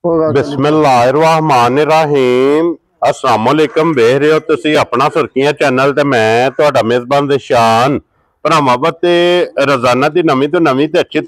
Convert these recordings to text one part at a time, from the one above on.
बिस्मिल्लाहिर्रहमानिर्रहीम अस्सलाम वालेकुम। वेख रहे हो तुसी अपना सुर्खियां चैनल ते मैं तुहाडा मेजबान दिशान भरावां ते रोजाना दी नवीं तो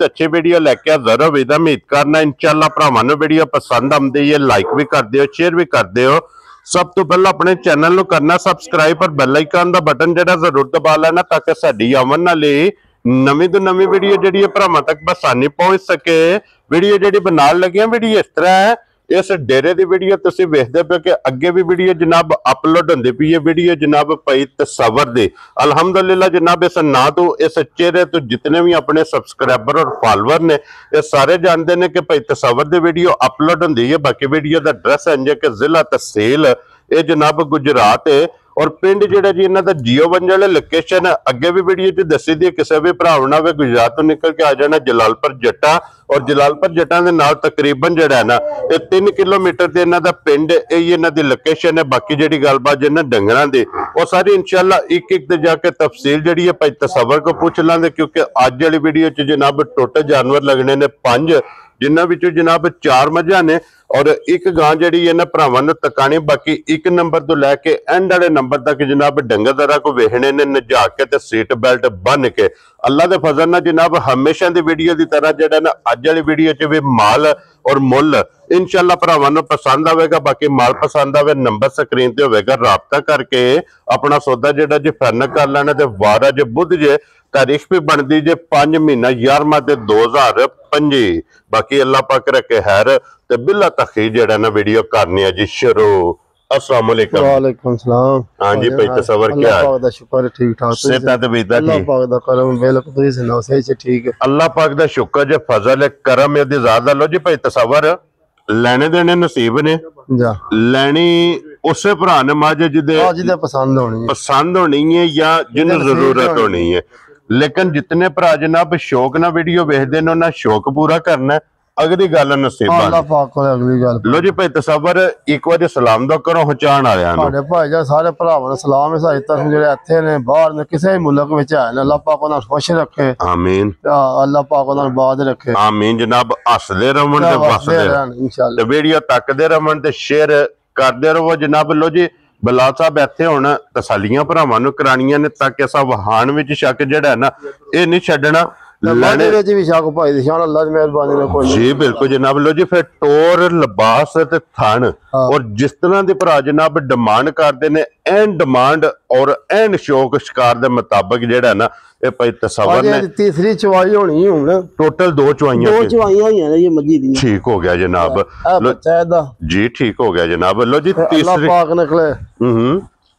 अच्छी वीडियो लैके हाज़र हो। उम्मीद करना इंशाअल्लाह भरावां नूं वीडियो पसंद आउंदी है, लाइक भी कर दिओ, शेयर भी कर दिओ। सब तो पहला अपने चैनल नूं करना सबसक्राइब और बैल आइकन दा बटन जेड़ा जरूर दबा लेना ताकि साडी आवन वाली नवीं तो नवीं वीडियो जिहड़ी भरावां तक बसानी पहुंच सके। वीडियो जिहड़ी बनान लगे वीडियो इस तरह है, इस डेरे की वीडियो तुसीं वेखदे पे कि अगे भी वीडियो जनाब अपलोड होंदी पई है। वीडियो जनाब पई तसव्वुर दी अल्हम्दुलिल्लाह जनाब इस ना तो इस चेहरे तो जितने भी अपने सबसक्राइबर और फॉलोअर ने ये सारे जानते हैं कि भाई तसव्वुर दी वीडियो अपलोड होंदी है। बाकी वीडियो का एड्रैस है कि जिला तहसील ये जनाब गुजरात है और पिंड जेड़ा जी इन्हां दा जियो वंजल लोकेशन अगे भी वीडियो च दसी दी। किसी भी भरा ना वे गुजरात तो निकल के आ जाना जलालपुर जट्टा और जलालपुर जट्टा दे नाल तकरीबन जेड़ा है ना ये 3 किलोमीटर ते इन्हां दा पिंड इन्हां दी लोकेशन है। बाकी जेड़ी गलबात जिन्हां डंगरां दी वो सारी इंशाअल्लाह एक एक ते जाके तफसील जेड़ी है भाई तसव्वुर को पूछ लांगे, क्योंकि अज वाली वीडियो च जनाब टोटल जानवर लगने ने 5 जिन्हां विचों जनाब 4 मझां ने और एक गां जी इन्होंने भरावां नूं तकानी। बाकी एक नंबर तो लैके एंड वाले नंबर तक जनाब डंगर दरा को वेखने ने नजा के ते सीट बेल्ट बन के अल्लाह के फजल नाल जनाब हमेशा की वीडियो की तरह जेड़ा ना अज वाली वीडियो च भी माल और मुल इंशाअल्लाह भरावां नूं पसंद आवेगा। बाकी माल पसंद आवे नंबर स्क्रीन ते होवेगा, राबता करके अपना सौदा जेड़ा जी फाइनल कर लेना। ते वार अज बुध जे तारीख भी बनती जे 5 महीना 11वां ते 2025। बाकी अल्लाह पाक रखे खैर ते बिला तखीर जेड़ा ना वीडियो करनी है जी शुरू। अस्सलाम वालेकुम। वालेकुम सलाम। हां जी भाई तसव्वुर क्या है? अल्लाह पाक दा शुक्र है ठीक ठाक। सेहत ते बीता अल्लाह पाक दा करम बिल्कुल तुसी सुनाओ सही से ठीक है। अल्लाह पाक दा शुक्र जे फजल है करम है दी ज़ात लो जी भाई तसव्वुर लेने देने नसीब ने जा लेनी उसे भरा ने माजे जिदे पसंद होनी है या जिन्हें जरूरत होनी है। लेकिन जितने भरा जनाब शौक ना वीडियो वेखदे ने उन्हां शौक पूरा करना अगली गल नसीबा अल्लाह पाक कोल अगली गल। लो जी भाई तसव्वुर एक बार सलाम दो करो हचान आया साडे भाई जान सारे भरावां नूं सलाम है। साडी तरफ जेड़े इत्थे ने बाहर ने किसी भी मुल्क विच है अल्लाह पाक उन्हां नूं खुश रखे। आमीन। अल्लाह पाक उन्हां नूं बाद रखे। आमीन। जनाब हसदे रहन ते वसदे रहन इंशाअल्लाह। ते वीडियो तकदे रहन ते शेयर करदे रहो जनाब। लो जी बलाल साहब इत्थे हुण तसल्लियां भरावां नूं कराणियां ने ताकि असां वहान विच शक जेड़ा है ना ये नहीं छड्डना लैने विच भी शक भाई दिशान अल्लाह दी मेहरबानी नाल कोई जी बिल्कुल जनाब। लो जी फिर टोर लिबास ते थन और जिस तरह दी भरा जनाब डिमांड करदे ने एन डिमांड और एन शौक शिकार दे मुताबिक जेड़ा है ना ये भाई तसव्वुर ने तीसरी चवाई होनी हुण टोटल 2 चवाइयां होईयां ने ये मजी दी। ठीक हो गया जनाब जी ठीक हो गया जनाब। लो जी तीसरी अल्लाह पाक निकले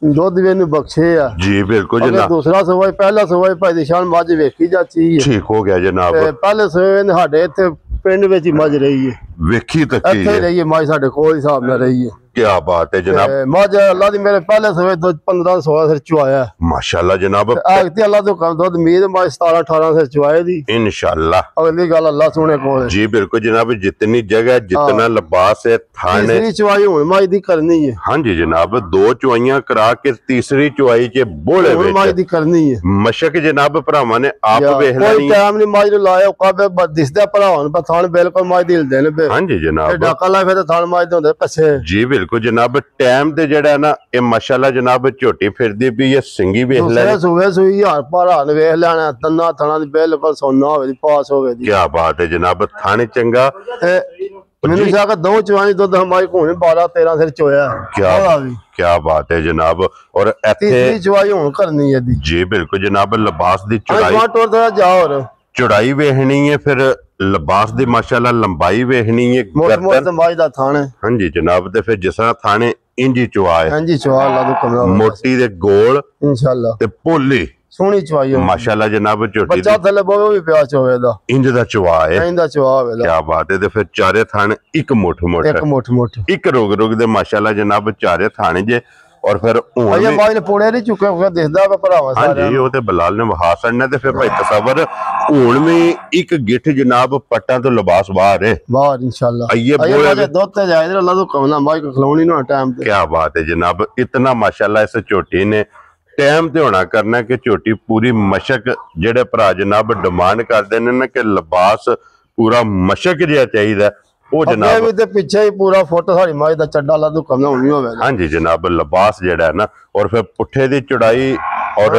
दुध भी इन्हू बख्शे आ जी बिल्कुल जनाब। दूसरा सवाई पहला सवाई भाई दिशान मज वेखी जाती है ठीक हो गया जनाब। पहले सवाई ने साडे इत्थे पिंड विच ही मज रही है वेखी तक इत्थे रही है मज साडे कोल हिसाब नाल रही है। क्या बात है जनाब। मज अल्लाह दी मेरे पहले सवाई 15-16 सिर चुआया माशाअल्लाह जनाब। अगती अल्लाह तो कम दुध उम्मीद मज 17-18 सिर चुआए दी इंशाअल्लाह। अगली गल अल्लाह सुने कोल जी बिल्कुल जनाब। जितनी जगह जितना लिबास है थाने तीसरी चुआई हुण मज दी करनी है। हां जी जनाब 2 चुआइयां करा के तीसरी चुआई च बोले विच मज दी करनी है मशक जनाब भरावां ने आप वेख लेनी कोई टाइम नहीं मज नु लाया का दिसदा भरावां नु थान बिल्कुल मज दिल देने पे। हां जी जनाब डाका ला फिर थान मज दे होंदे कच्चे जी बिल्कुल जनाब। टाइम ते जेड़ा है ना ये माशाल्लाह जनाब झोटी फिरदी भी ये सिंगी वेख ले सुबह सुई यार भरा ने वेख लेना तन्ना थना दी बिल्कुल सोना होवे दी पास होवे दी। क्या बात है जनाब। थाने चंगा मैंने शायद 2 चवाई दुध हमारी कोने 12-13 सिर चोया। क्या बात है जनाब। और तीसरी चवाई हुण करनी है दी जी बिल्कुल जनाब। लिबास दी चौड़ाई चौड़ाई वेखनी है फिर लिबास दी माशाल्लाह लंबाई वेखनी है हां जी जनाब। ते फिर जिस तरह थाने इंजी चवा है इंजी चवा अल्लाह दा कमरा मोटी दे गोल इंशाअल्लाह ते पोली सोहनी चवाई माशाल्लाह जनाब। झोटी बच्चा थले बोवे भी प्याच होवे दा इंज दा चवा है इंज दा चवा होवे। क्या बात है। ते फिर चारे थाने एक मुठ एक रोग दे माशाल्लाह जनाब चारे थाने जे और फिर ये माई ने पोड़े नहीं चुके हुए दिसदा पे भरावा सारे। हां जी वो ते बलाल ने वहा सड़ना ते फिर भाई तसव्वुर हुण में एक गिठ जनाब पट्टा तो लिबास बाहर है बाहर इंशाअल्लाह। ये बोले दो ते जाए अल्लाह तो कमना माई को खलोनी ना टाइम पे। क्या बात है जनाब। इतना माशाल्लाह इस झोटी ने टाइम ते होना करना कि झोटी पूरी मशक जेड़े भरा जनाब डिमांड करदे ने ना कि लिबास पूरा मशक जिहा चाहिदा ਉਹ ਜਨਾਬ ਵੀ ਤੇ ਪਿੱਛੇ ਹੀ ਪੂਰਾ ਫੁੱਟ ਸਾਡੀ ਮੱਝ ਦਾ ਚੱਡਾ ਲਾਦੂ ਕਮਨਾ ਹੋਣੀ ਹੋਵੇ। ਹਾਂਜੀ ਜਨਾਬ ਲਿਬਾਸ ਜਿਹੜਾ ਹੈ ਨਾ ਔਰ ਫਿਰ ਪੁੱਠੇ ਦੀ ਚੜਾਈ ਔਰ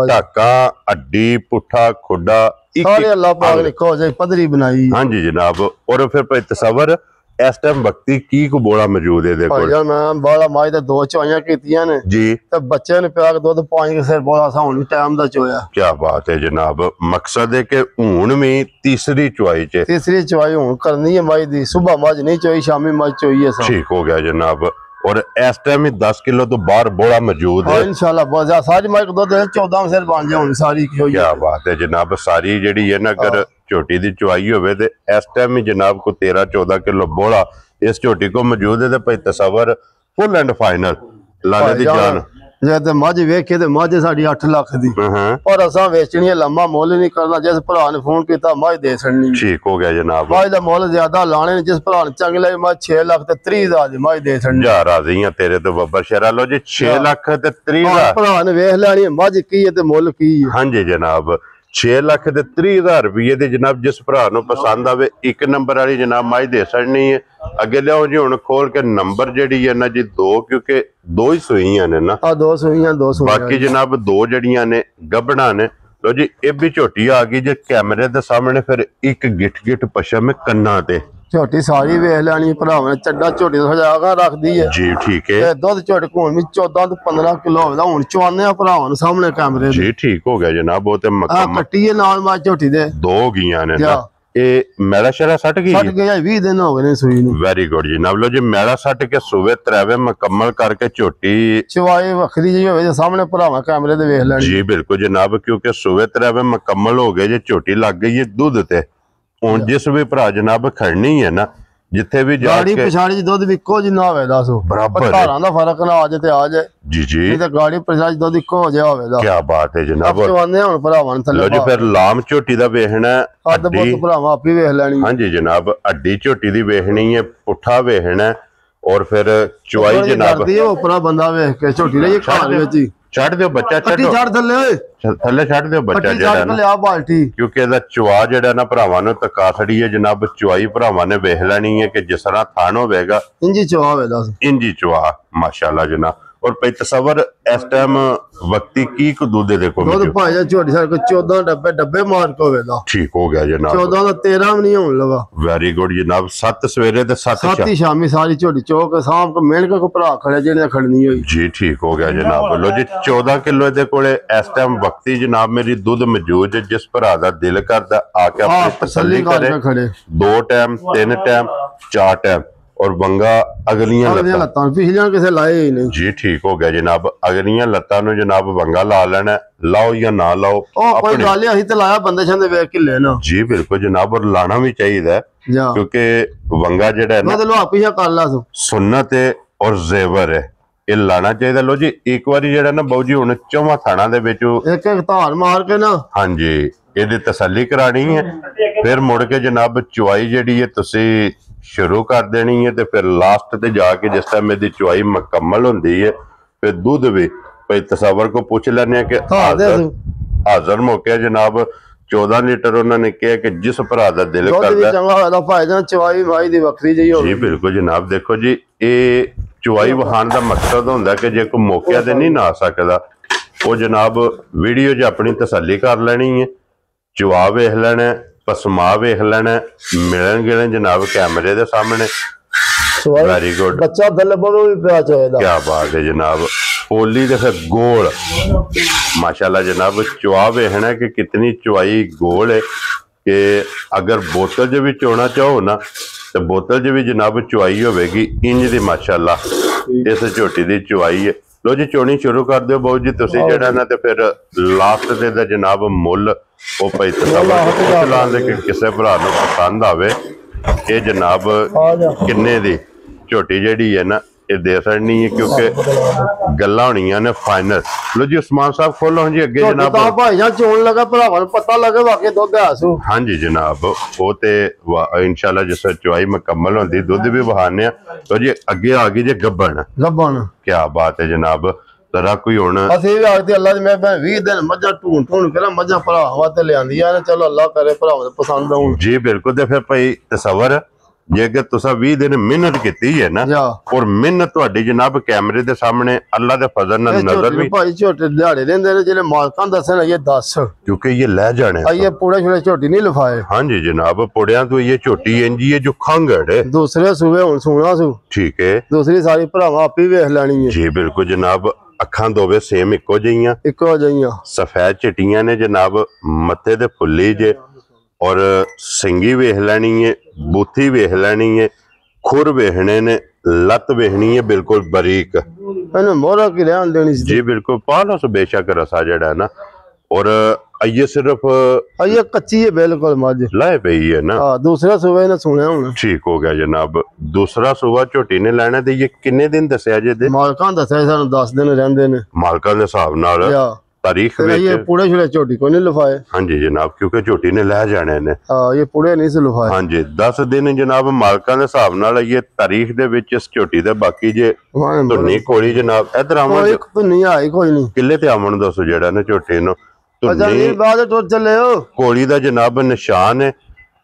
ਢਾਕਾ ਅੱਡੀ ਪੁੱਠਾ ਖੁੱਡਾ ਸਾਰੇ ਅੱਲਾਹ ਪਾਕ ਨੇ ਕੋ ਜੇ ਪਦਰੀ ਬਣਾਈ। ਹਾਂਜੀ ਜਨਾਬ ਔਰ ਫਿਰ ਭਾਈ ਤਸਵਰ ਇਸ ਟਾਈਮ ਵਕਤੀ ਕੀ ਕੋ ਬੋਲਾ ਮੌਜੂਦ ਹੈ ਦੇਖੋ ਭਾਈ ਮੈਂ ਬਾਲਾ ਮਾਈ ਦੇ 2 ਚੋਈਆਂ ਕੀਤੀਆਂ ਨੇ ਜੀ ਤੇ ਬੱਚੇ ਨੇ ਪਿਆ ਕੇ ਦੁੱਧ 5 ਸਿਰ ਬੋਲਾ ਸਾ ਹੁਣ ਟਾਈਮ ਦਾ ਚੋਇਆ। ਕੀ ਬਾਤ ਹੈ ਜਨਾਬ ਮਕਸਦ ਹੈ ਕਿ ਹੁਣ ਵੀ ਤੀਸਰੀ ਚੁਆਈ ਹੁਣ ਕਰਨੀ ਹੈ ਮਾਈ ਦੀ ਸਵੇਰ ਮੱਝ ਨਹੀਂ ਚੋਈ ਸ਼ਾਮੀ ਮੱਝ ਚੋਈ ਹੈ ਸਾ ਠੀਕ ਹੋ ਗਿਆ ਜਨਾਬ और इस टाइम 10 किलो तो बाहर बोड़ा मौजूद है इंशाल्लाह बहुत ज्यादा सारी माइक दो 14 सिर बन जाए सारी क्या बात है जनाब सारी जेडी है ना अगर झोटी दी चुआई होवे ते इस टाइम ही जनाब को 13-14 किलो बोड़ा इस झोटी को मौजूद है ते भाई तसव्वुर फुल एंड फाइनल लाने दी जान ਜੇ ਤੇ ਮੱਝ ਵੇਖੇ ਤੇ ਮੱਝ ਸਾਡੀ 8 ਲੱਖ ਦੀ ਪਰ ਅਸਾਂ ਵੇਚਣੀ ਹੈ ਲੰਮਾ ਮੁੱਲ ਨਹੀਂ ਕਰਨਾ ਜਿਸ ਭਰਾ ਨੇ ਫੋਨ ਕੀਤਾ ਮੱਝ ਦੇ ਛੜਨੀ ਠੀਕ ਹੋ ਗਿਆ ਜਨਾਬ ਮੱਝ ਦਾ ਮੁੱਲ ਜ਼ਿਆਦਾ ਲਾਣੇ ਜਿਸ ਭਰਾ ਨੇ ਚੰਗ ਲਈ ਮੱਝ 6 ਲੱਖ ਤੇ 30,000 ਦੀ ਮੱਝ ਦੇ ਛੜਨੀ ਜਾ ਰਾਜ਼ੀ ਆ ਤੇਰੇ ਤੋਂ ਬੱਬਰ ਸ਼ੇਰਾ ਲੋ ਜੀ 6 ਲੱਖ ਤੇ 30,000 ਭਰਾ ਨੇ ਵੇਖ ਲੈਣੀ ਮੱਝ ਕੀ ਹੈ ਤੇ ਮੁੱਲ ਕੀ ਹੈ ਹਾਂਜੀ ਜਨਾਬ 6 ਲੱਖ ਤੇ 30,000 ਰੁਪਏ ਦੇ ਜਨਾਬ ਜਿਸ ਭਰਾ ਨੂੰ ਪਸੰਦ ਆਵੇ 1 ਨੰਬਰ ਵਾਲੀ ਜਨਾਬ ਮੱਝ ਦੇ ਛੜਨੀ ਹੈ ਅੱਗੇ ਲਿਆਓ ਜੀ ਹੁਣ ਖੋਲ ਕੇ ਨੰਬਰ ਜਿਹੜੀ ਹੈ ਨਾ ਜੀ 2 ਕਿਉਂਕਿ 2 ਹੀ ਸੂਈਆਂ ਨੇ ਨਾ 2 ਸੂਈਆਂ ਬਾਕੀ ਜਨਾਬ 2 ਜੜੀਆਂ ਨੇ ਗੱਬਣਾ ਨੇ ਲੋ ਜੀ ਇਹ ਵੀ ਝੋਟੀ ਆ ਗਈ ਜੇ ਕੈਮਰੇ ਦੇ ਸਾਹਮਣੇ ਫਿਰ ਇੱਕ ਗਿੱਠ ਪਸ਼ਮ ਕੰਨਾਂ ਤੇ ਝੋਟੀ ਸਾਰੀ ਵੇਖ ਲੈਣੀ ਭਰਾਵਾਂ ਚੱਡਾ ਝੋਟੀ ਦਾ ਸਜਾ ਰੱਖਦੀ ਹੈ ਜੀ ਠੀਕ ਹੈ ਤੇ ਦੁੱਧ ਝੋਟ ਕੋਣ ਵੀ 14 ਤੋਂ 15 ਕਿਲੋ ਹੋਵੇਗਾ ਹੁਣ ਚਵਾਨੇ ਆ ਭਰਾਵਾਂ ਨੂੰ ਸਾਹਮਣੇ ਕੈਮਰੇ ਜੀ ਠੀਕ ਹੋ ਗਿਆ ਜਨਾਬ ਉਹ ਤੇ ਮੱਕਮ ਕੱਟੀ ਨਾਲ ਮਾ ਝੋਟੀ ਦੇ 2 ਗਈਆਂ ਨੇ ਨਾ ਇਹ ਮੈਲਾ ਸ਼ਰਾ ਸੱਟ ਗਈ 20 ਦਿਨ ਹੋ ਗਏ ਨੇ ਸੂਈ ਨੂੰ ਵੈਰੀ ਗੁੱਡ ਜੀ ਨਵ ਲੋ ਜੀ ਮੈਲਾ ਸੱਟ ਕੇ ਸੂਵੇ ਤਰਵੇ ਮੁਕੰਮਲ ਕਰਕੇ ਝੋਟੀ ਚਵਾਈ ਵੱਖਰੀ ਜਿਹੀ ਹੋਵੇ ਜੇ ਸਾਹਮਣੇ ਭਰਾਵਾਂ ਕੈਮਰੇ ਤੇ ਵੇਖ ਲੈਣੀ ਜੀ ਬਿਲਕੁਲ ਜਨਾਬ ਕਿਉਂਕਿ ਸੂਵੇ ਤਰਵੇ ਮੁਕੰਮਲ ਹੋ ਗਏ ਜੇ ਝੋਟੀ ਲੱਗ ਗਈ ਹੈ ਦੁੱਧ ਤੇ ਹੁਣ ਜਿਸ ਵੀ ਭਰਾ ਜਨਾਬ ਖੜਨੀ ਹੈ ਨਾ ਜਿੱਥੇ ਵੀ ਜਾ ਗਾੜੀ ਪਛਾੜੀ ਦੁੱਧ ਵੀ ਇੱਕੋ ਜਿੰਨਾ ਹੋਵੇ ਦੱਸੋ ਬਰਾਬਰ ਧਾਰਾਂ ਦਾ ਫਰਕ ਨਾ ਆ ਜਾਏ ਤੇ ਆ ਜਾਏ ਜੀ ਇਹ ਤਾਂ ਗਾੜੀ ਪਛਾੜੀ ਦੁੱਧ ਇੱਕੋ ਹੋ ਜਾ ਹੋਵੇਗਾ ਕੀ ਬਾਤ ਹੈ ਜਨਾਬ ਚਵਾਨੇ ਹੁਣ ਭਰਾਵਾਂ ਥੱਲੇ ਲੋ ਜੀ ਫਿਰ ਲਾਮ ਝੋਟੀ ਦਾ ਵੇਖਣਾ ਅੱਧ ਬਹੁਤ ਭਰਾਵਾਂ ਆਪੀ ਵੇਖ ਲੈਣੀ ਹਾਂਜੀ ਜਨਾਬ ਅੱਡੀ ਝੋਟੀ ਦੀ ਵੇਖਣੀ ਹੈ ਪੁੱਠਾ ਵੇਖਣਾ ਔਰ ਫਿਰ ਚੁਆਈ ਜਨਾਬ ਕਰਦੀ ਹੈ ਉਪਰਾ ਬੰਦਾ ਵੇਖ ਕੇ ਝੋਟੀ ਲਈ ਘਰ ਵਿੱਚ ਹੀ ਛੱਡ ਦਿਓ ਬੱਚਾ ਛੱਡੋ ਛੱਡ ਥੱਲੇ ਓਏ ਥੱਲੇ ਛੱਡ ਦਿਓ ਬੱਚਾ ਜਿਹੜਾ ਨਾ ਲਿਆ ਬਾਲਟੀ ਕਿਉਂਕਿ ਇਹਦਾ ਚੁਆ ਜਿਹੜਾ ਨਾ ਭਰਾਵਾਂ ਨੂੰ ਤਕਾ ਖੜੀ ਹੈ ਜਨਾਬ ਚੁਆਈ ਭਰਾਵਾਂ ਨੇ ਵੇਖ ਲੈਣੀ ਹੈ ਕਿ ਜਿਸ ਤਰ੍ਹਾਂ ਥਾਣ ਹੋਵੇਗਾ ਇੰਜੀ ਚੁਆ ਹੋਵੇ ਦੱਸ ਇੰਜੀ ਚੁਆ ਮਾਸ਼ਾਅੱਲਾ ਜਨਾਬ ਔਰ ਭਾਈ ਤਸਵਰ ਇਸ ਟਾਈਮ ਵਕਤੀ ਕੀ ਕੁ ਦੁੱਧ ਦੇ ਕੋਲ ਦੁੱਧ ਭਾਈ ਝੋਟੀ ਸਾਡੇ ਕੋਲ 14 ਡੱਬੇ ਮਾਰ ਕੇ ਹੋਵੇਗਾ ਠੀਕ ਹੋ ਗਿਆ ਜਨਾਬ 14 ਦਾ 13 ਵੀ ਨਹੀਂ ਹੋਣ ਲਗਾ ਵੈਰੀ ਗੁੱਡ ਜਨਾਬ 7 ਸਵੇਰੇ ਤੇ 7 ਸ਼ਾਮੀ ਸਾਰੀ ਝੋਟੀ ਚੋਕ ਸਾਹਮ ਕੋ ਮਿਹਣ ਕੇ ਕੋ ਭਰਾ ਖੜੇ ਜਿਹੜੇ ਖੜਨੀ ਹੋਈ ਜੀ ਠੀਕ ਹੋ ਗਿਆ ਜਨਾਬ ਲੋ ਜੀ 14 ਕਿਲੋ ਦੇ ਕੋਲੇ ਇਸ ਟਾਈਮ ਵਕਤੀ ਜਨਾਬ ਮੇਰੀ ਦੁੱਧ ਮੌਜੂਦ ਜਿਸ ਭਰਾ ਦਾ ਦਿਲ ਕਰਦਾ ਆ ਕੇ ਆਪਣੀ ਤਸੱਲੀ ਕਰੇ 2 ਟਾਈਮ 3 ਟਾਈਮ 4 ਟਾਈਮ और वंगा अगलियां लत्तां पिछलियां किसे लाए ही नहीं जी ठीक हो गया जनाब अगलियां लत्तां नु जनाब वंगा ला लेना लाओ या ना लाओ कोई गल असीं ते लाया बंदे छंदे वेख के लेना जी बिल्कुल जनाब और लाना भी चाहिए क्योंकि वंगा जेड़ा है ना मतलब पीछे कर ला सुन्नत है और जेवर है ये लाना चाहिए लो जी एक बार जेड़ा ना बाऊ जी हुण चौवां थाणा दे विच एक धार मार के ना हां जी ਇਹਦੀ ਤਸੱਲੀ ਕਰਾਣੀ ਹੈ ਫਿਰ ਮੁੜ ਕੇ ਜਨਾਬ ਚੁਆਈ ਜਿਹੜੀ ਹੈ ਤੁਸੀਂ ਸ਼ੁਰੂ ਕਰ ਦੇਣੀ ਹੈ ਤੇ ਫਿਰ ਲਾਸਟ ਤੇ ਜਾ ਕੇ ਜਿਸ ਟਾਈਮ ਇਹਦੀ ਚੁਆਈ ਮੁਕੰਮਲ ਹੁੰਦੀ ਹੈ ਫਿਰ ਦੁੱਧ ਵੀ ਭਾਈ ਤਸਵਰ ਕੋ ਪੁੱਛ ਲੈਣੇ ਕਿ ਹਾਜ਼ਰ ਮੌਕੇ ਜਨਾਬ 14 ਲੀਟਰ ਉਹਨਾਂ ਨੇ ਕਿਹਾ ਕਿ ਜਿਸ ਭਰਾ ਦਾ ਦਿਲ ਕਰਦਾ ਚੰਗਾ ਹੋਇਆ ਭਾਈ ਜਾਨ ਚੁਆਈ ਭਾਈ ਦੀ ਵੱਖਰੀ ਜਿਹੀ ਹੋਵੇ ਜੀ ਬਿਲਕੁਲ ਜਨਾਬ ਦੇਖੋ ਜੀ ਇਹ ਚੁਆਈ ਵਹਾਣ ਦਾ ਮਕਸਦ ਹੁੰਦਾ ਕਿ ਜੇ ਕੋਈ ਮੌਕੇ ਤੇ ਨਹੀਂ ਨਾ ਸਕਦਾ ਉਹ ਜਨਾਬ ਵੀਡੀਓ 'ਚ ਆਪਣੀ ਤਸੱਲੀ ਕਰ ਲੈਣੀ ਹੈ ਚੁਆ ਵੇਖ ਲੈਣਾ ਪਸਮਾ ਵੇਖ ਲੈਣਾ ਮਿਲਣ ਗਿਲਣ ਜਨਾਬ ਕੈਮਰੇ ਦੇ ਸਾਹਮਣੇ ਵੈਰੀ ਗੁੱਡ ਬੱਚਾ ਦਿਲ ਬੜੋ ਵੀ ਪਿਆ ਚਾਹੀਦਾ ਕੀ ਬਾਤ ਹੈ ਜਨਾਬ ਪੋਲੀ ਦੇ ਫਿਰ ਗੋਲ ਮਾਸ਼ਾਅੱਲਾ ਜਨਾਬ ਚੁਆ ਵੇਖਣਾ ਕਿ ਕਿਤਨੀ ਚੁਆਈ ਗੋਲ ਹੈ ਕਿ ਅਗਰ ਬੋਤਲ ਦੇ ਵਿੱਚ ਹੋਣਾ ਚਾਹੋ ਨਾ ਤੇ ਬੋਤਲ ਦੇ ਵੀ ਜਨਾਬ ਚੁਆਈ ਹੋਵੇਗੀ ਇੰਜ ਦੀ ਮਾਸ਼ਾਅੱਲਾ ਇਸ ਝੋਟੀ ਦੀ ਚੁਆਈ ਹੈ ਲੋ ਜੀ ਚੋਣੀ ਸ਼ੁਰੂ ਕਰ ਦਿਓ ਬਾਊ ਜੀ ਤੁਸੀਂ ਜਿਹੜਾ ਨਾ ਤੇ ਫਿਰ ਲਾਸਟ ਤੇ ਦਾ ਜਨਾਬ ਮੁੱਲ ਉਹ ਭਾਈ ਤਸਵਰ ਦੇ ਕਿ ਕਿਸੇ ਭਰਾ ਨੂੰ ਪਸੰਦ ਆਵੇ ਇਹ ਜਨਾਬ ਕਿੰਨੇ ਦੀ ਝੋਟੀ ਜਿਹੜੀ ਹੈ ਨਾ ਇਹ ਦੇ ਸਕਣੀ ਹੈ ਕਿਉਂਕਿ ਗੱਲਾਂ ਹੋਣੀਆਂ ਨੇ ਫਾਈਨਲ ਲੋ ਜੀ ਉਸਮਾਨ ਸਾਹਿਬ ਖੋਲੋ ਜੀ ਅੱਗੇ ਜਨਾਬ ਭਾਈ ਜਾਨ ਚੋਣ ਲਗਾ ਭਰਾਵਾਂ ਨੂੰ ਪਤਾ ਲੱਗੇ ਵਾਕਈ ਦੁੱਧ ਆਸੂ ਹਾਂਜੀ ਜਨਾਬ ਉਹ ਤੇ ਇਨਸ਼ਾਅੱਲਾ ਜਿਸ ਚੁਆਈ ਮੁਕੰਮਲ ਹੁੰਦੀ ਦੁੱਧ ਵੀ ਵਹਾਨੇ ਆ ਲੋ ਜੀ ਅੱਗੇ ਆ ਗਈ ਜੇ ਗੱਬਣ ਕੀ ਬਾਤ ਹੈ ਜਨਾਬ ਤਰਾ ਕੋਈ ਹੁਣ ਅਸੀਂ ਵੀ ਆਖਦੇ ਅੱਲਾ ਦੀ ਮੈਂ 20 ਦਿਨ ਮੱਝਾਂ ਢੂੰਡ ਕੇ ਮੱਝਾਂ ਭਰਾਵਾਂ ਤੇ ਲਿਆਂਦੀਆਂ ਨੇ ਚਲੋ ਅੱਲਾ ਕਰੇ ਭਰਾਵਾਂ ਦੇ ਪਸੰਦ ਆਉਣ ਜੀ ਬਿਲਕੁਲ ਤੇ ਫਿਰ ਭਾਈ ਤਸਵਰ ਜੇ ਕਿ ਤੁਸੀਂ 20 दिन ਮਿਹਨਤ ਕੀਤੀ ਹੈ ਨਾ ਔਰ ਮਿਹਨਤ ਤੁਹਾਡੀ ਜਨਾਬ ਕੈਮਰੇ ਦੇ ਸਾਹਮਣੇ ਅੱਲਾ ਦੇ ਫਜ਼ਲ ਨਾਲ ਨਜ਼ਰ ਵੀ ਭਾਈ ਝੋਟੇ ਦਿਹਾੜੇ ਰਹਿੰਦੇ ਨੇ ਜਿਹੜੇ ਮਾਲਕਾਂ ਦੱਸਣ ਇਹ 10 ਕਿਉਂਕਿ ਇਹ ਲੈ ਜਾਣੇ ਇਹ ਪੂੜੇ ਛੋੜੇ ਝੋਟੀ ਨਹੀਂ ਲਫਾਏ ਹਾਂਜੀ ਜਨਾਬ ਪੁੜਿਆਂ ਤੋਂ ਇਹ ਝੋਟੀ ਇੰਜੀ ਹੈ ਜੋ ਖੰਗੜ ਹੈ ਦੂਸਰੇ ਸੂਬੇ ਹੁਣ ਸੋਣਾ ਸੂ ਠੀਕ ਹੈ ਦੂਸਰੀ ਸਾਰੀ ਭਰਾਵਾਂ ਆਪੇ ਵੇਖ ਲੈਣੀ ਹੈ ਜੀ ਬਿਲਕੁਲ ਜਨਾਬ ਅੱਖਾਂ ਦੋਵੇਂ ਸੇਮ ਇੱਕੋ ਜਿਹੀਆਂ ਸਫੈਦ ਚਿੱਟੀਆਂ ਨੇ ਜਨਾਬ ਮੱਥੇ ਤੇ ਫੁੱਲੀ ਜੇ और सिंगी वेख लैनी है बूथी वेख लैनी है खुर वेखने ने लत वेखनी है बिल्कुल बरीक मोहरा की रहन देनी जी बिल्कुल पालो सो बेशक रसा जड़ा है ना और ये सिर्फ ये कच्ची है बिल्कुल मझ लाए पई है ना दूसरा सूबा ने सुनया हुन ठीक हो गया जनाब दूसरा सूबा झोटी ने लेना ते ये किन्ने दिन दसया जे दे मालकां दसया सानू 10 दिन रहंदे ने मालकां दे हिसाब नाल तारीख ये पूरे छुड़े झोटी को नहीं लफाए हाँ जी जनाब क्योंकि झोटी ने लै जाने ने ये पूरे नहीं से लफाए हाँ जी 10 दिन जनाब मालकां दे हिसाब नाल ये तारीख दे विच इस झोटी दे बाकी जे धुन्नी कोली जनाब इधर आवन एक तो नहीं आई कोई नहीं किले ते आवन दसो जेड़ा ने झोटी नु धुन्नी बाद टुर चले हो कोली दा जनाब निशान है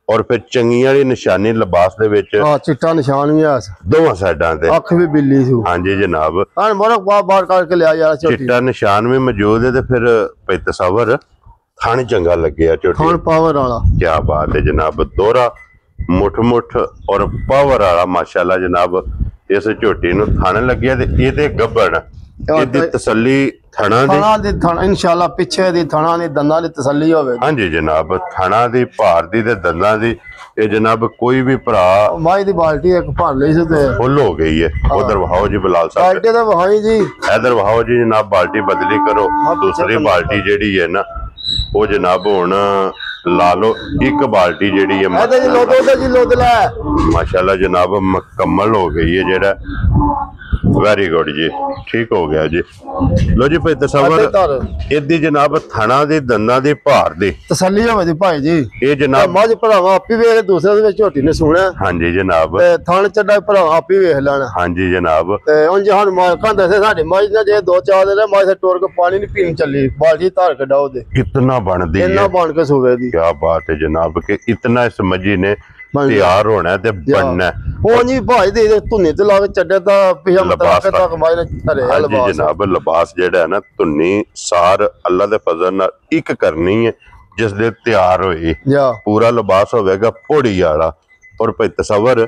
और फिर चंगी वाली निशानी लिबास दे विच चिट्टा निशान भी है दोवां साइडां ते अख भी बिल्ली सी हां जी जनाब मोरा बाहर करके ले यार चिट्टा निशान भी मौजूद है ते फिर भाई तसव्वुर थान चंगा लगे झोटी थान पावर वाला क्या बात है जनाब दोहरा मुठ मुठ और पावर वाला माशाल्लाह जनाब इस झोटी नु थान लगे ते ये ते गब्बन इहदी तसल्ली थाना दी इंशाल्लाह पिछे दी थाना दी दंदां दी तसल्ली होवे हां जी जनाब थाना दी भार दी ते दंदां दी ये जनाब कोई भी भरा माई दी बाल्टी एक भर लई सी ते फुल हो गई है उधर वहाओ जी बिलाल साहब बाल्टी ते वहाई जी इधर वहाओ जी जनाब बाल्टी बदली करो दूसरी बाल्टी जेड़ी है ना वो जनाब हुन ला लो एक बाल्टी जेड़ी है माशाल्लाह जनाब मुकम्मल हो गई है जेड़ा वेरी गुड जी ठीक हो गया जी लो जी भाई तसव्वुर इदी जनाब थाना दी दंदां दी भार दी तसल्ली होवे दी भाई जी ये जनाब मज भरावा आपी वेख दूसरे दे विच झोटी ने सुणया हां जी जनाब ते थान चड्डा भरावा आपी वेख लेना हां जी जनाब ते उन जहान मालकां दसे साडी मज ने जे 2-4 दिन मज से टोर के पानी नहीं पीन चली बाल्टी धार के डाओ दे कितना बनदी है इतना बन के सूबे दी क्या बात है जनाब के इतना इस मजी ने तैयार होना ते बनना ਉਹ ਨਹੀਂ ਭਾਈ ਦੇ ਧੁੰਨੀ ਤੇ ਲਾ ਕੇ ਚੱਡੇ ਤਾਂ ਪਿਛਾ ਮਤਲਬ ਤੱਕ ਮਾਇ ਨੇ ਧਰੇ ਲਿਬਾਸ ਜਨਾਬ ਲਿਬਾਸ ਜਿਹੜਾ ਹੈ ਨਾ ਧੁੰਨੀ ਸਾਰ ਅੱਲਾ ਦੇ ਫਜ਼ਲ ਨਾਲ ਇੱਕ ਕਰਨੀ ਹੈ ਜਿਸ ਦੇ ਤਿਆਰ ਹੋਈ ਪੂਰਾ ਲਿਬਾਸ ਹੋਵੇਗਾ ਪੋੜੀ ਵਾਲਾ ਔਰ ਭਾਈ ਤਸਵਰ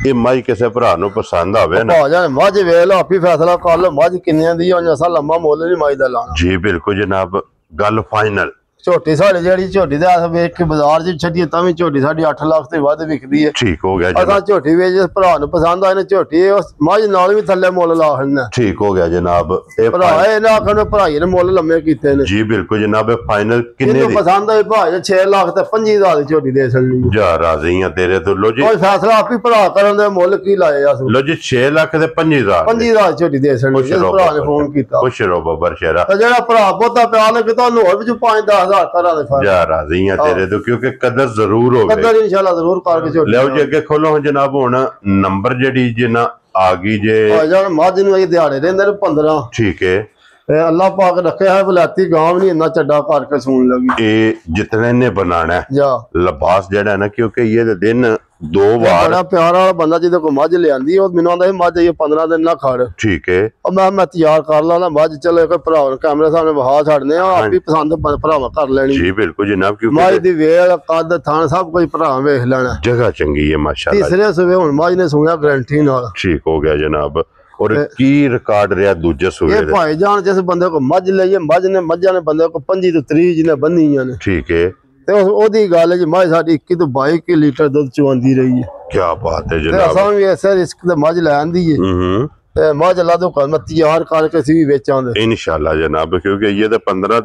ਇਹ ਮਾਈ ਕਿਸੇ ਭਰਾ ਨੂੰ ਪਸੰਦ ਆਵੇ ਨਾ ਆ ਜਾਣ ਮੱਝ ਵੇਖ ਲਓ ਆਪੀ ਫੈਸਲਾ ਕਰ ਲਓ ਮੱਝ ਕਿੰਨਿਆਂ ਦੀ ਆ ਅਸਾਂ ਲੰਮਾ ਮੁੱਲ ਨਹੀਂ ਮਾਈ ਦਾ ਲਾਣਾ ਜੀ ਬਿਲਕੁਲ ਜਨਾਬ ਗੱਲ ਫਾਈਨਲ ਝੋਟੀ ਸਾਡੀ ਜਿਹੜੀ ਝੋਟੀ ਦੇ ਆਸ ਵੇਖ ਕੇ ਬਾਜ਼ਾਰ 'ਚ ਛੱਡੀਏ ਤਾਂ ਵੀ ਝੋਟੀ ਸਾਡੀ 8 ਲੱਖ ਤੇ ਵੱਧ ਵਿਕਦੀ ਹੈ ਠੀਕ ਹੋ ਗਿਆ ਅਸਾਂ ਝੋਟੀ ਵੇਚ ਜਿਸ ਭਰਾ ਨੂੰ ਪਸੰਦ ਆਏ ਨੇ ਝੋਟੀ ਉਸ ਮੱਝ ਨਾਲ ਵੀ ਥੱਲੇ ਮੁੱਲ ਲਾ ਹਣਾ ਠੀਕ ਹੋ ਗਿਆ ਜਨਾਬ ਇਹ ਭਰਾ ਇਹ ਨਾ ਆਖਣ ਭਰਾਈ ਨੇ ਮੁੱਲ ਲੰਮੇ ਕੀਤੇ ਨੇ ਜੀ ਬਿਲਕੁਲ ਜਨਾਬ ਫਾਈਨਲ ਕਿੰਨੇ ਦੀ ਪਸੰਦ ਆਏ ਭਾਈ 6 ਲੱਖ ਤੇ 25,000 ਦੀ ਝੋਟੀ ਦੇ ਸਕਣੀ ਜਾ ਰਾਜ਼ੀ ਆ ਤੇਰੇ ਤੋਂ ਲੋ ਜੀ ਕੋਈ ਫੈਸਲਾ ਆਪੀ ਭਰਾ ਕਰਨ ਦੇ ਮੁੱਲ ਕੀ ਲਾਏ ਆ ਲੋ ਜੀ 6 ਲੱਖ ਤੇ 25,000 ਝੋਟੀ ਦੇ ਸਕਣੀ ਜਿਸ ਭਰਾ ਨੇ ਫੋਨ ਕੀਤਾ ਖੁਸ਼ ਰਹੋ ਬੱਬਰ ਸ਼ੇਰਾ ਜਿਹੜਾ ਭਰਾ ਬਹੁਤਾ ਪਿਆਰ ਨੇ ਕਿ ਤੁਹਾਨੂੰ ਹੋਰ ਵੀ 5-10,000 ਕਰਾਂ ਦੇ राजी हैं तेरे तो क्योंकि कदर जरूर हो कदर इंशाल्लाह जरूर करके जो ले जी अगे खोलो जनाब हुन नंबर जेडी जे ना आ गई जे जान मां दिन ये दिहाड़े रहंदे ने 15 ठीक है अल्लाह पाक रखे है बलाती गांव नहीं इतना चड्डा करके सुन लगी ये जितने ने बनाना है लिबास जेड़ा है ना क्योंकि ये दिन 2 बार बड़ा प्यारा वाला बंदा जिदे को मज ले आंदी और मेनू आंदा मज ये 15 दिन ना खड़ ठीक है और मैं तैयार कर लाना मज चले कोई भरा कैमरे सामने बहा छड़ने आप भी पसंद भरावा कर लेनी जी बिल्कुल जनाब क्योंकि मज दी वेल कद थान सब कुछ भरा वेख लेना जगह चंगी है माशाल्लाह तीसरे सुबह हुन मज ने सुनिया गारंटी नाल ठीक हो गया जनाब और की रिकॉर्ड रहा दूजे सूबे ये भाईजान जिस बंदे को मज लईए मज ने मजा ने बंदे को 25 तो 30 ने बंधीਆਂ ने ठीक है ਤੇ ਉਹਦੀ ਗੱਲ ਹੈ ਜੀ ਮੱਝ ਸਾਡੀ 21 ਤੋਂ 22 ਲੀਟਰ ਦੁੱਧ ਚਵਾਉਂਦੀ ਰਹੀ ਹੈ ਕੀ ਬਾਤ ਹੈ ਜਨਾਬ ਤੇ ਅਸਾਂ ਵੀ ਐਸੇ ਰਿਸਕ ਤੇ ਮੱਝ ਲੈ ਆਂਦੀ ਹੈ ਤੇ ਮੱਝ ਲਾ ਦੋ ਕਦਮ ਤਿਆਰ ਕਰਕੇ ਅਸੀਂ ਵੀ ਵੇਚਾਂਗੇ ਇਨਸ਼ਾਅੱਲਾ ਜਨਾਬ ਕਿਉਂਕਿ ਇਹ ਤਾਂ 15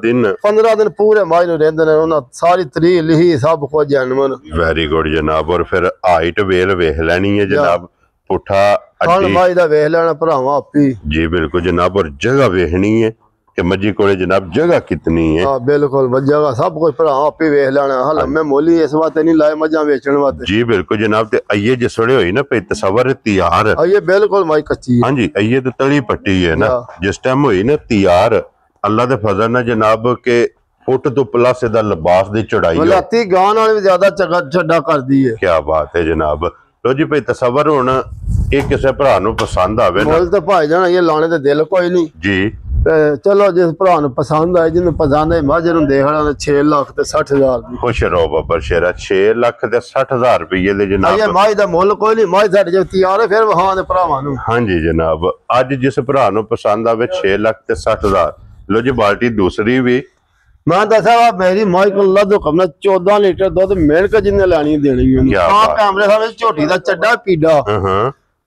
ਦਿਨ ਪੂਰੇ ਮੱਝ ਨੂੰ ਰਹਿੰਦੇ ਨੇ ਉਹਨਾਂ ਸਾਰੀ ਤਰੀਕ ਲਿਖੀ ਸਭ ਕੁਝ ਜਨਮਨ ਵੈਰੀ ਗੁੱਡ ਜਨਾਬ ਔਰ ਫਿਰ ਹਾਈਟ ਵੇਲ ਵੇਖ ਲੈਣੀ ਹੈ ਜਨਾਬ ਪੁੱਠਾ ਅੱਡੀ ਮੱਝ ਦਾ ਵੇਖ ਲੈਣਾ ਭਰਾਵਾਂ ਆਪੀ ਜੀ ਬਿਲਕੁਲ ਜਨਾਬ ਔਰ ਜਗ੍ਹਾ ਵੇਖਣੀ ਹੈ कि मजी कोले जनाब जगह कितनी है हां बिल्कुल जगह सब कुछ भरा आपे वेख लेना हां लम्मे मोली इस वास्ते नहीं लाए मजा बेचण वास्ते जी बिल्कुल जनाब ते आइए जिस वेले होई ना पे तसव्वुर तैयार आइए बिल्कुल माई कच्ची हां जी आइए तो तली पट्टी है ना जिस टाइम होई ना तैयार अल्लाह दे फजल ना जनाब के फुट तो प्लस दा लिबास दी चढ़ाई मलाती गां नाल भी ज्यादा चड्डा कर दी है क्या बात है जनाब लो जी भाई तसव्वुर हुण ये किसी भरा नूं पसंद आवे मुल तो भाई जाना ये लाने ते दिल कोई नहीं जी चलो जिस भरा नूं पसंद आए जिन्हें पसंद आई मझ नूं देख लेना 6,60,000 दी। खुश रहो बाबा शेरा 6,60,000 रुपये दे जनाब ये मझ दा मुल कोई नहीं मझ साडे जो तैयार है फिर वहां दे भरावां नूं। हाँ जी जनाब अज जिस भरा नूं पसंद आवे 6,60,000 लो जी बाल्टी दूसरी भी मैं दसा मेरी मौज को लदो कमना 14 लीटर दुध मिल के जिन्ने लैनी देनी कैमरे सामने झोटी दा चड्डा पीड़ा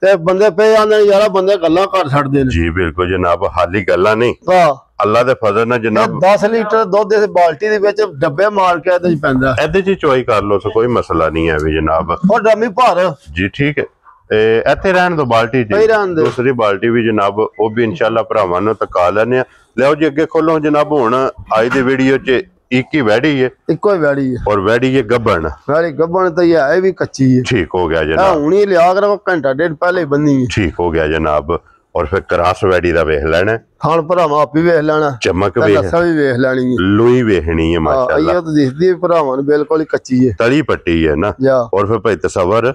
ते बंदे पे आंदे यार बंदे गल्लां कर छड़दे ने। जी बिल्कुल जनाब हाली गल्लां नहीं हां अल्लाह दे फजल नाल जनाब 10 लीटर दुध इस बाल्टी दे विच डब्बे मार के ਇਹਦੇ ਚ ਪੈਂਦਾ ਇਹਦੇ ਚ ਚੋਈ ਕਰ ਲੋ कोई मसला नहीं है भी जनाब और डमी भर जी ठीक है ਇੱਥੇ ਰਹਿਣ ਦੋ ਬਾਲਟੀ ਜੀ ਦੂਸਰੀ ਬਾਲਟੀ ਵੀ ਜਨਾਬ ਉਹ ਵੀ ਇਨਸ਼ਾਅੱਲਾ ਭਰਾਵਾਂ ਨੂੰ ਤਕਾ ਲੈਣੇ ਆ ਲਿਓ ਜੀ ਅੱਗੇ ਖੋਲੋ ਜਨਾਬ ਹੁਣ ਅੱਜ ਦੀ ਵੀਡੀਓ 'ਚ ਇੱਕ ਹੀ ਵੈੜੀ है ਇੱਕੋ ਹੀ ਵੈੜੀ है और वैड़ी है गब्बन वैड़ी गब्बन तो ये है भी कच्ची है ठीक हो गया जनाब हुणी लिया कर घंटा डेढ़ पहले ही बंनी है ठीक हो गया जनाब और फिर क्रास वैड़ी दा वेख लेना थान भरावां आप भी वेख लेना चमक वेख नस्ल भी वेख लेनी है लुई वेखनी है माशाल्लाह ये तो दिखदी है भरावां नूं बिल्कुल ही कच्ची है तली पट्टी है ना और फिर भाई तसव्वुर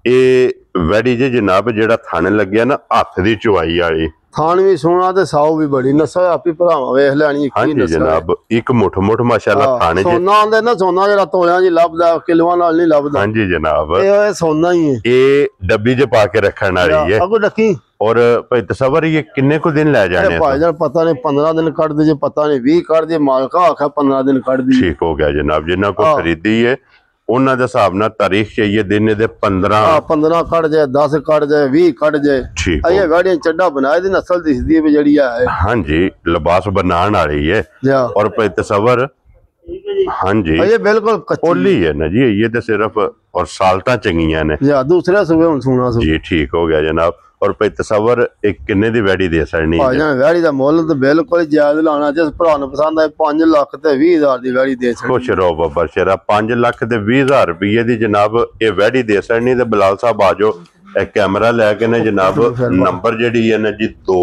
ਇਹ ਵੈੜੀ ਜੇ ਜਨਾਬ ਜਿਹੜਾ ਥਣ ਲੱਗਿਆ ਨਾ ਹੱਥ ਦੀ ਚੁਆਈ ਵਾਲੀ ਥਣ ਵੀ ਸੋਹਣਾ ਤੇ ਸਾਉ ਵੀ ਬੜੀ ਨਸਲ ਆਪੀ ਭਰਾਵਾਂ ਵੇਖ ਲੈਣੀ ਕੀ ਨਸਲ ਜਨਾਬ ਇੱਕ ਮੁੱਠ ਮਾਸ਼ਾਅੱਲਾ ਥਾਣੇ ਚ ਸੋਨਾ ਆਂਦੇ ਨਾ ਸੋਨਾ ਜਿਹੜਾ ਤੋਲਿਆਂ ਜੀ ਲੱਭਦਾ ਕਿਲੋਆਂ ਨਾਲ ਨਹੀਂ ਲੱਭਦਾ ਹਾਂਜੀ ਜਨਾਬ ਇਹ ਸੋਨਾ ਹੀ ਹੈ ਇਹ ਡੱਬੀ 'ਚ ਪਾ ਕੇ ਰੱਖਣ ਵਾਲੀ ਹੈ ਅਗੋ ਰੱਖੀ और भाई तसव्वुर ये किन्ने को दिन लै जाने भाईजान पता नहीं 15 दिन कट दे जे पता नहीं 20 कट दे मालका आखा 15 दिन कट दी ठीक हो गया जनाब जिन्ना को खरीदी है ਉਹਨਾਂ ਦੇ ਹਿਸਾਬ ਨਾਲ ਤਾਰੀਖ ਚਾਹੀਏ ਦਿਨ ਦੇ 15 ਕੱਢ ਜਾਏ 10 ਕੱਢ ਜਾਏ 20 ਕੱਢ ਜਾਏ ਇਹ ਗਾੜੀਆਂ ਚੱਡਾ ਬਣਾਏ ਦੀ ਨਸਲ ਦਿਸਦੀ ਹੈ ਜਿਹੜੀ ਆ ਹਾਂਜੀ ਲਿਬਾਸ ਬਣਾਉਣ ਵਾਲੀ ਹੈ और भाई तसव्वुर हाँ जी ये बिल्कुल ओली है ना जी ये तो सिर्फ और साल्टा चंगियां ने दूसरे सुबह हुन सुना जी ठीक हो गया जनाब और भाई तसव्वुर एक किन्ने दी वैड़ी दे सकनी है भाईजान वैड़ी दा मुੱਲ तो बिल्कुल जायज लाना जिस भरा ਨੂੰ पसंद आए 5 ਲੱਖ ਤੇ 20,000 ਦੀ ਵੈੜੀ ਦੇ ਸਕਣੀ खुश रहो बाबा शेरा 5 ਲੱਖ ਤੇ 20,000 रुपये दी जनाब ये वैड़ी दे सकनी ते बिलाल साहब आ जाओ एक कैमरा लेके ने जनाब नंबर जेडी है ना जी 2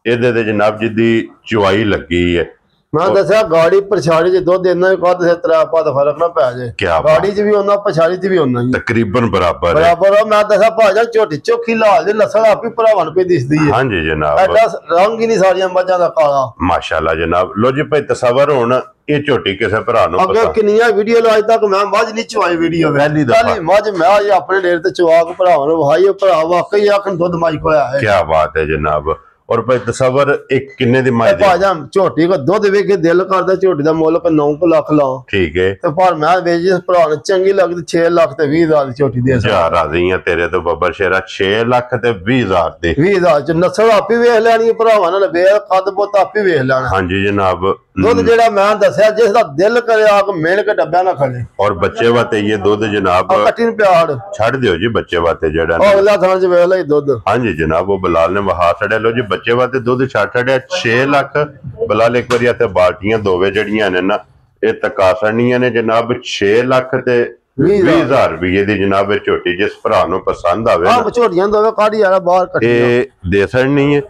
ਇਹਦੇ ਤੇ जनाब जिदी चुआई लगी है मैं दसा गाड़ी पछाड़ी च दुध इन्ना ही कद से 3 पद फर्क ना पै जाए गाड़ी च भी होना पछाड़ी च भी होना तकरीबन बराबर बराबर मैं दसा भाईजान झोटी चोखी लाल दी नस्ल आप ही भरावां पे दिसदी है हां जी जनाब एडा रंग ही नहीं सारियां मझां दा काला माशाल्लाह जनाब लो जी भाई तसव्वुर हुन ये झोटी किसे भरा नु अगे किन्नियां वीडियो आज तक मैं मझ नहीं चवाई वीडियो पहली मझ मैं आज अपने डेर ते चवा के भरावां नु वहाई भरा वाकई आखन दुध मझ को आया है क्या बात है जनाब और भाई तसव्वुर एक किन्ने दी माई भाईजान झोटी को दुध वे के दिल करदा झोटी दा मुੱਲ 9 लाख ला ठीक है ते पर मैं वेच इस भरा ने चंगी लगदी 6 लाख ते 20,000 दी झोटी दे जा राजी है तेरे तो बाबा शेरा 6 लाख ते 20,000 दे 20,000 च नस्ल आपी वेख लेनी भरावां नाल वे कद बुत आपी वेख लेना हां जी जनाब दुध जेड़ा मैं दसया जिस दा दिल करे आ के मेल के डब्बा ना खड़े और बच्चे वाते ये दुध जनाब कट्टी प्याड़ छड़ दियो जी बच्चे वाते जेड़ा अगला थान च वेख ले दुध हां जी जनाब वो बिलाल ने वहा छड़े लो जी बच्चे वाते दुध छड़े 6 लाख बिलाल एक बार इत्थे बाल्टियां दोवे जड़ियां ने ना ये तका सड़नियां ने जनाब 6 लाख ते 20,000 रुपये दी जनाब झोटी जिस भरा नु पसंद आवे हां झोटियां दोवे काढ़ी वाला बाहर कट्टी ए दे सड़नी है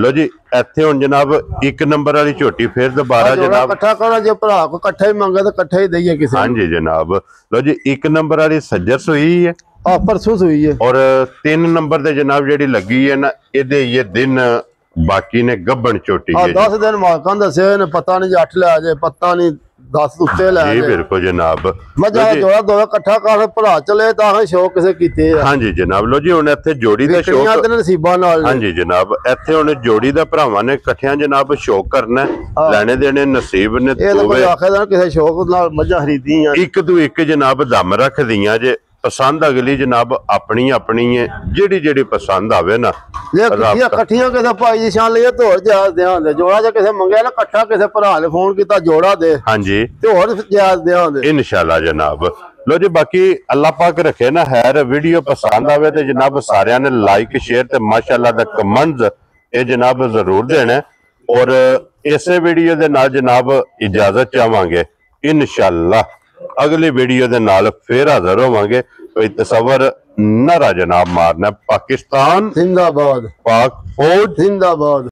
लो जी ਇੱਥੇ ਹੁਣ ਜਨਾਬ 1 ਨੰਬਰ ਵਾਲੀ ਝੋਟੀ ਫਿਰ ਦੁਬਾਰਾ ਜਨਾਬ ਇਕੱਠਾ ਕਰਨਾ ਜੇ ਭਰਾ ਕੋ ਇਕੱਠਾ ਹੀ ਮੰਗੇ ਤਾਂ ਇਕੱਠਾ ਹੀ ਦਈਏ ਕਿਸੇ ਹਾਂਜੀ ਜਨਾਬ ਲੋ ਜੀ 1 ਨੰਬਰ ਵਾਲੀ ਸੱਜਰ ਸੂਈ ਹੈ ਆ ਪਰਸੋਂ ਸੂਈ ਹੈ ਔਰ 3 ਨੰਬਰ ਤੇ ਜਨਾਬ ਜਿਹੜੀ ਲੱਗੀ ਹੈ ਨਾ ਇਹਦੇ ਇਹ ਦਿਨ ਬਾਕੀ ਨੇ ਗੱਬਣ ਝੋਟੀ ਹੈ 10 ਦਿਨ ਮਾਲਕਾਂ ਦੱਸਿਆ ਨੇ ਪਤਾ ਨਹੀਂ 8 ਲੈ ਜਾਏ ਪਤਾ ਨਹੀਂ 10 ਉੱਤੇ ਲੈ ਜੀ ਬਿਲਕੁਲ ਜਨਾਬ ਮਜਾ ਜੋੜਾ ਦੋ ਇਕੱਠਾ ਕਰ ਭਰਾ ਚਲੇ ਤਾਂ ਸ਼ੌਕ ਕਿਸੇ ਕੀਤੇ ਹਾਂਜੀ ਜਨਾਬ ਲੋ ਜੀ ਹੁਣ ਇੱਥੇ ਜੋੜੀ ਦਾ ਸ਼ੌਕ ਤੇ ਨਸੀਬਾਂ ਨਾਲ ਹਾਂਜੀ ਜਨਾਬ ਇੱਥੇ ਹੁਣ ਜੋੜੀ ਦਾ ਭਰਾਵਾਂ ਨੇ ਇਕੱਠਿਆਂ ਜਨਾਬ ਸ਼ੌਕ ਕਰਨਾ ਲੈਣੇ ਦੇਣੇ ਨਸੀਬ ਨੇ ਇਹ ਤਾਂ ਕੋਈ ਆਖਦਾ ਕਿਸੇ ਸ਼ੌਕ ਨਾਲ ਮੱਝਾਂ ਖਰੀਦੀਆਂ ਇੱਕ ਤੋਂ ਇੱਕ ਜਨਾਬ ਦਮ ਰੱਖਦੀਆਂ ਜੇ पसंद अगली जनाब अपनी अपनी है जेड़ी जेड़ी पसंद आवे ना इकट्ठियां किसे भाई जी शान लिए तो जायज ध्यान दे जोड़ा जे किसे मंगया ना इकट्ठा किसे भरा ने फोन कीता जोड़ा दे हां जी ते और जायज ध्यान दे इंशाल्लाह जनाब लो जी बाकी अल्लाह पाक रखे ना खैर वीडियो पसंद आवे ते जनाब सारियां ने लाइक शेयर ते माशाल्लाह दा कमेंट्स ए जनाब जरूर देना और इसे वीडियो दे नाल जनाब इजाजत चाहांगे इंशाल्लाह अगली वीडियो दे नाल फिर हाजिर होवांगे कोई तसव्वुर नारा जनाब मारना पाकिस्तान जिंदाबाद पाक फौज जिंदाबाद।